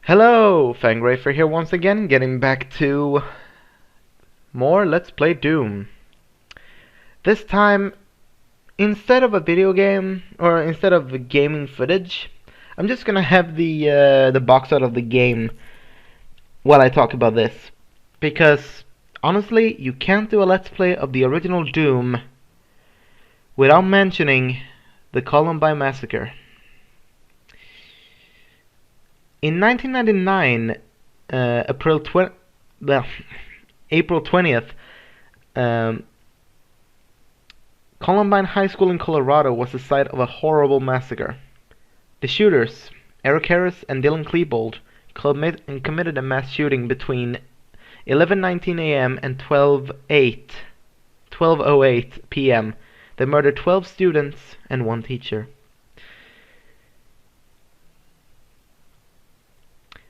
Hello, Fangrafer here once again, getting back to more Let's Play Doom. This time, instead of a video game, or instead of gaming footage, I'm just gonna have the box art of the game while I talk about this. Because, honestly, you can't do a Let's Play of the original Doom without mentioning the Columbine Massacre. In 1999, April 20th, Columbine High School in Colorado was the site of a horrible massacre. The shooters, Eric Harris and Dylan Klebold, committed a mass shooting between 11:19 a.m. and 12:08 p.m. They murdered 12 students and one teacher.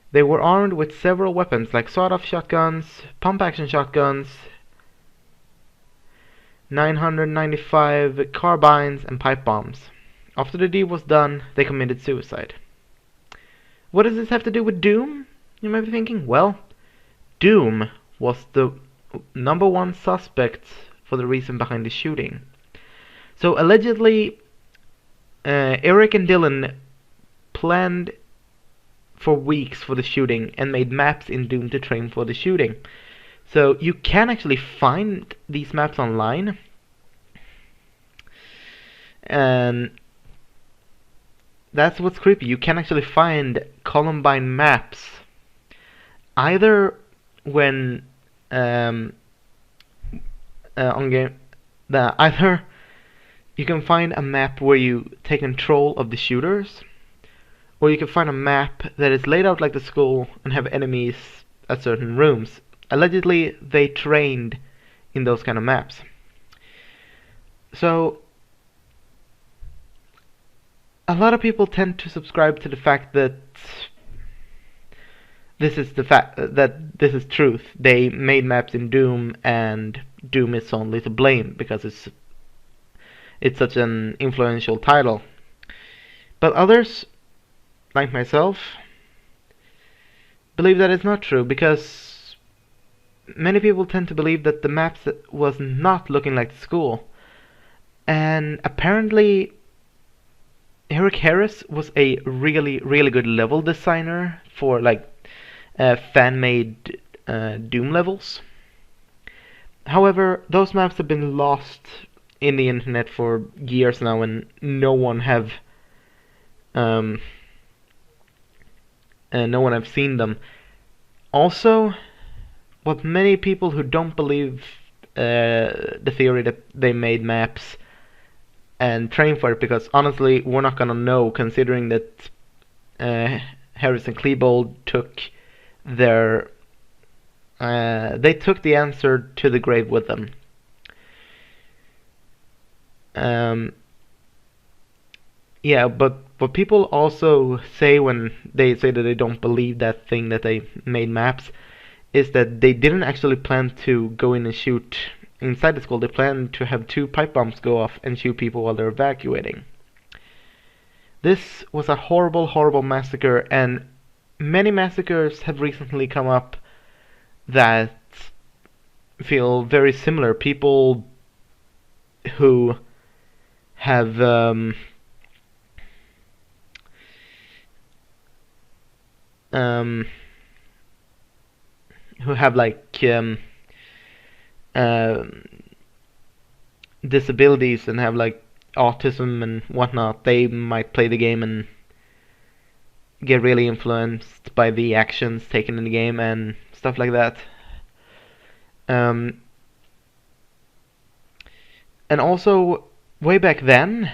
They were armed with several weapons like sawed-off shotguns, pump-action shotguns, 995 carbines, and pipe bombs. After the deed was done, they committed suicide. What does this have to do with Doom? You might be thinking. Well, Doom was the #1 suspect for the reason behind the shooting. So allegedly, Eric and Dylan planned for weeks for the shooting and made maps in Doom to train for the shooting. So you can actually find these maps online, and that's what's creepy. You can actually find Columbine maps either when on game either you can find a map where you take control of the shooters, or you can find a map that is laid out like the school and have enemies at certain rooms. Allegedly, they trained in those kind of maps. So, a lot of people tend to subscribe to the fact that this is truth. They made maps in Doom, and Doom is only to blame because it's such an influential title. But others, like myself, believe that it's not true, because many people tend to believe that the maps was not looking like the school. And apparently Eric Harris was a really, really good level designer for fan-made Doom levels. However, those maps have been lost in the internet for years now, and no one have seen them. Also, what many people who don't believe the theory that they made maps and train for it, because honestly we're not gonna know, considering that Harris and Klebold took the answer to the grave with them. Yeah, but what people also say when they say that they don't believe that thing that they made maps is that they didn't actually plan to go in and shoot inside the school. They planned to have 2 pipe bombs go off and shoot people while they're evacuating. This was a horrible, horrible massacre, and many massacres have recently come up that feel very similar. People who have disabilities and have like autism and whatnot, they might play the game and get really influenced by the actions taken in the game and stuff like that. And also, way back then,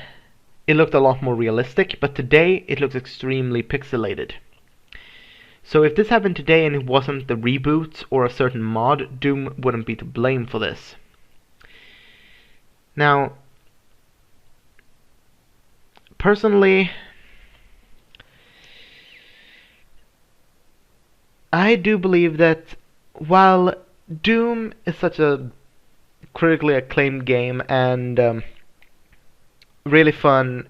it looked a lot more realistic, but today it looks extremely pixelated. So if this happened today and it wasn't the reboot or a certain mod, Doom wouldn't be to blame for this. Now, personally, I do believe that while Doom is such a critically acclaimed game and really fun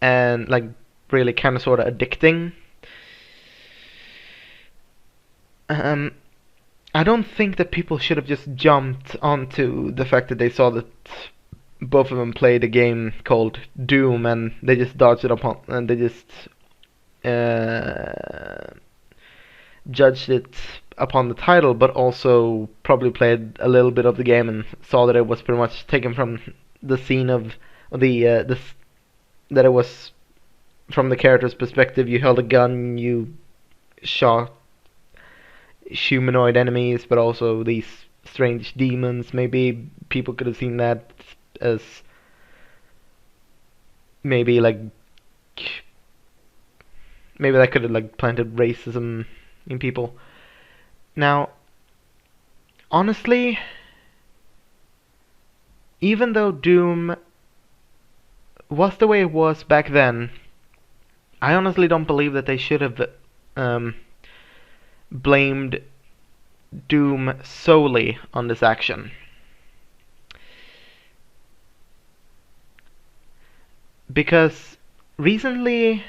and like really kind of sort of addicting, Um, I don't think that people should have just jumped onto the fact that they saw that both of them played a game called Doom and they just dodged it upon and they just uh, judged it upon the title, but also probably played a little bit of the game and saw that it was pretty much taken from the scene of the that it was from the character's perspective. You held a gun, you shot humanoid enemies, but also these strange demons. Maybe people could have seen that as maybe like maybe that could have like planted racism in people. Now, honestly, even though Doom was the way it was back then, I honestly don't believe that they should have um, blamed Doom solely on this action. Because recently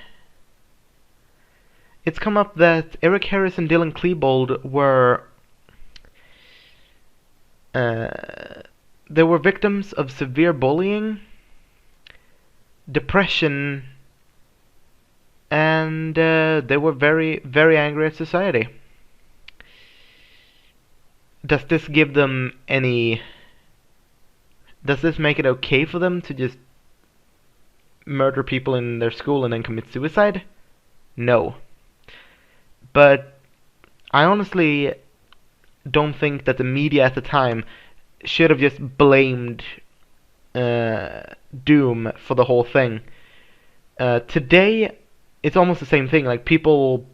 it's come up that Eric Harris and Dylan Klebold were they were victims of severe bullying, depression, and they were very, very angry at society. Does this give them any... Does this make it okay for them to just murder people in their school and then commit suicide? No. But I honestly don't think that the media at the time should have just blamed Doom for the whole thing. Today, it's almost the same thing. Like, people,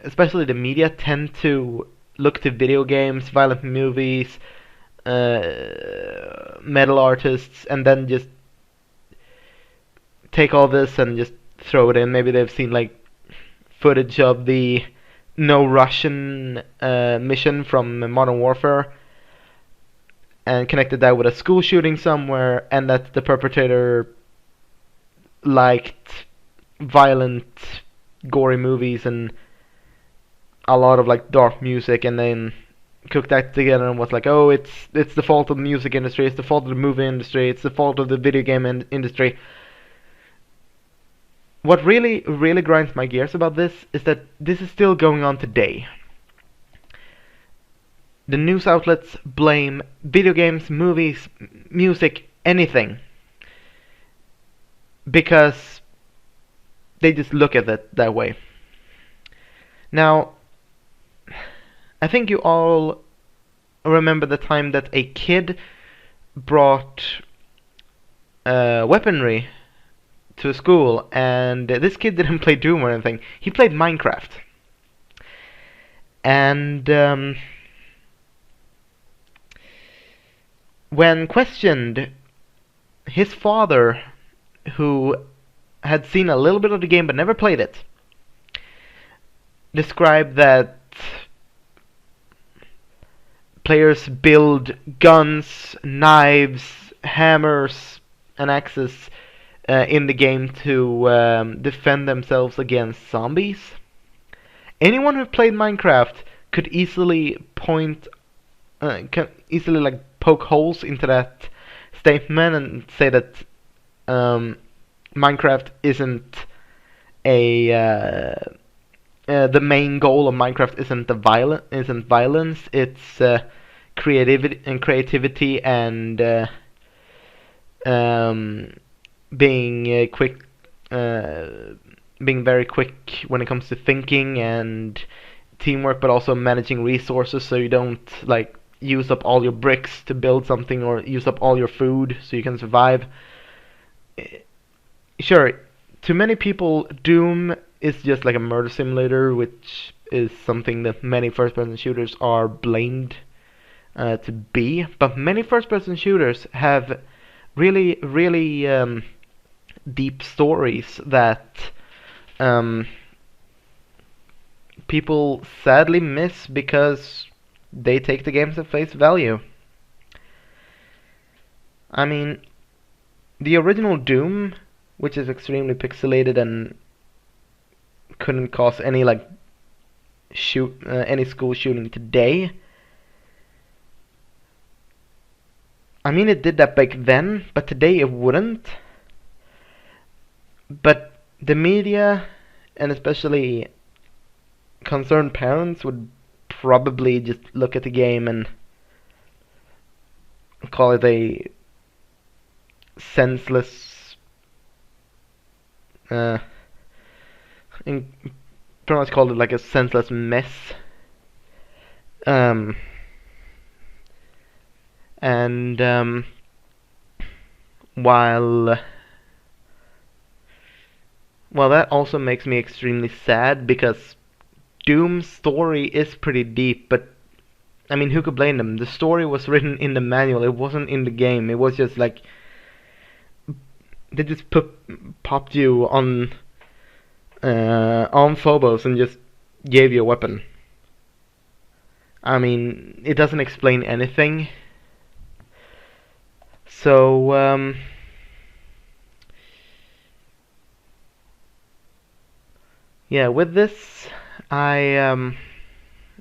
especially the media, tend to look to video games, violent movies, metal artists, and then just take all this and just throw it in. Maybe they've seen like footage of the No Russian mission from Modern Warfare and connected that with a school shooting somewhere, and that the perpetrator liked violent, gory movies and a lot of like dark music, and then cooked that together and was like, oh, it's the fault of the music industry, it's the fault of the movie industry, it's the fault of the video game industry. What really, really grinds my gears about this is that this is still going on today. The news outlets blame video games, movies, music, anything, because they just look at it that way. Now, I think you all remember the time that a kid brought weaponry to school, and this kid didn't play Doom or anything. He played Minecraft. And when questioned, his father, who had seen a little bit of the game but never played it, described that players build guns, knives, hammers, and axes in the game to defend themselves against zombies. Anyone who played Minecraft could easily like poke holes into that statement and say that Minecraft isn't the main goal of Minecraft isn't violence. It's creativity and being quick, being very quick when it comes to thinking and teamwork, but also managing resources so you don't like use up all your bricks to build something or use up all your food so you can survive. Sure, to many people, Doom is just like a murder simulator, which is something that many first-person shooters are blamed to be. But many first-person shooters have really, really deep stories that people sadly miss because they take the games at face value. I mean, the original Doom, which is extremely pixelated and couldn't cause any like any school shooting today. I mean, it did that back then, but today it wouldn't. But the media, and especially concerned parents, would probably just look at the game and call it a senseless, in, pretty much call it like a senseless mess. Um, and while well, that also makes me extremely sad because Doom's story is pretty deep, but I mean, who could blame them? The story was written in the manual. It wasn't in the game. It was just like they just popped you on Phobos and just gave you a weapon. I mean, it doesn't explain anything. So yeah, with this, I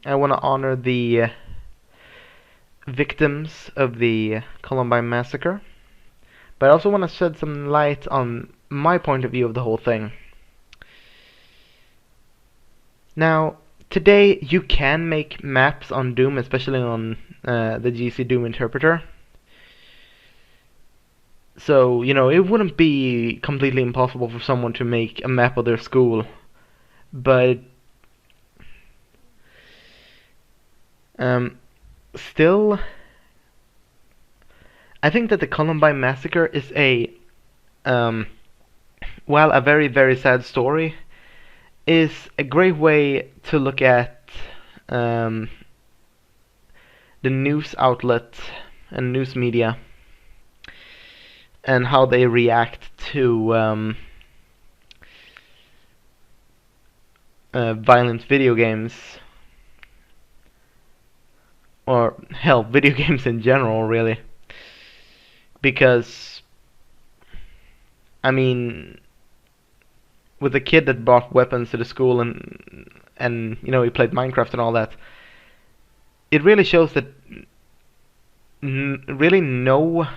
want to honor the victims of the Columbine massacre, but I also want to shed some light on my point of view of the whole thing. Now, today you can make maps on Doom, especially on the GC Doom interpreter. So, you know, it wouldn't be completely impossible for someone to make a map of their school, but still, I think that the Columbine massacre is while a very, very sad story, is a great way to look at the news outlet and news media and how they react to violent video games, or hell, video games in general, really. Because, I mean, with a kid that brought weapons to the school and you know, he played Minecraft and all that, it really shows that really no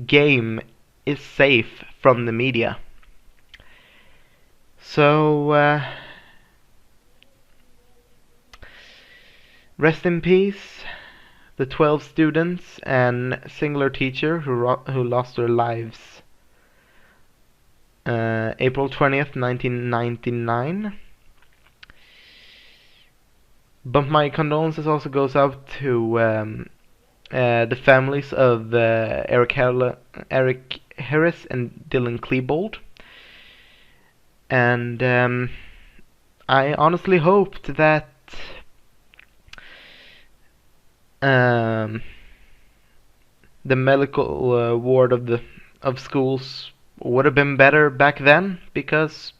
game is safe from the media. So rest in peace, the 12 students and singular teacher who lost their lives April 20th, 1999. But my condolences also goes out to the families of Eric Harris and Dylan Klebold. And I honestly hoped that the medical ward of schools would have been better back then, because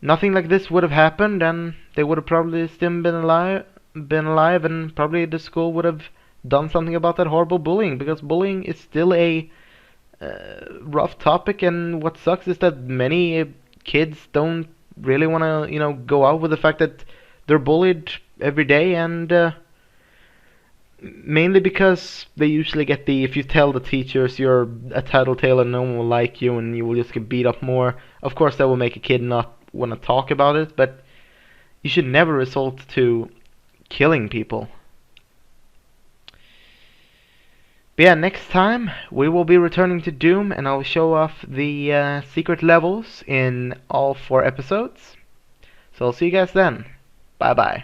nothing like this would have happened, and they would have probably still been alive, and probably the school would have done something about that horrible bullying, because bullying is still a rough topic. And what sucks is that many kids don't really want to, you know, go out with the fact that they're bullied every day, and mainly because they usually get if you tell the teachers you're a tattletale and no one will like you and you will just get beat up more, of course that will make a kid not want to talk about it, but you should never resort to killing people. But yeah, next time we will be returning to Doom, and I'll show off the secret levels in all 4 episodes. So I'll see you guys then. Bye bye.